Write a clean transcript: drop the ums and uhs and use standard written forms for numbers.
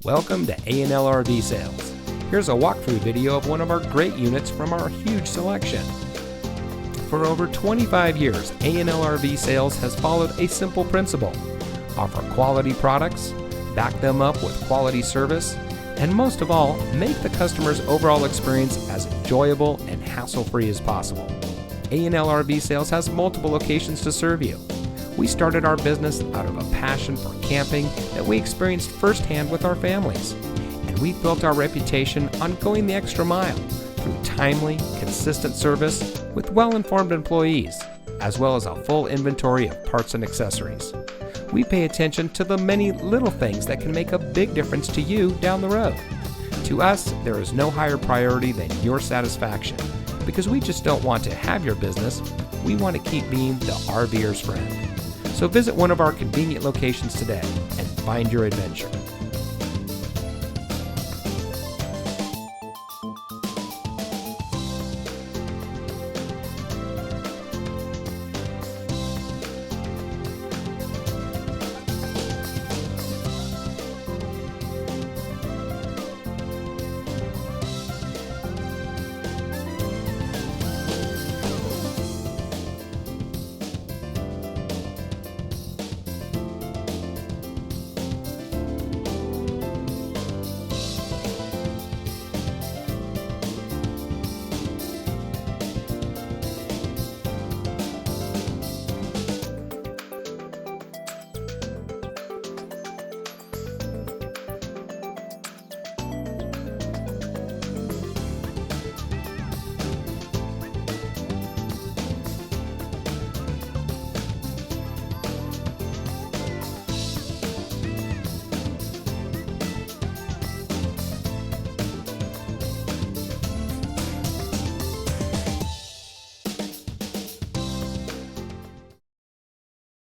Welcome to A&L RV Sales. Here's a walkthrough video of one of our great units from our huge selection. For over 25 years, A&L RV Sales has followed a simple principle: offer quality products, back them up with quality service, and most of all, make the customer's overall experience as enjoyable and hassle-free as possible. A&L RV Sales has multiple locations to serve you. We started our business out of a passion for camping that we experienced firsthand with our families, and we built our reputation on going the extra mile through timely, consistent service with well-informed employees, as well as a full inventory of parts and accessories. We pay attention to the many little things that can make a big difference to you down the road. To us, there is no higher priority than your satisfaction, because we just don't want to have your business, we want to keep being the RVer's friend. So visit one of our convenient locations today and find your adventure.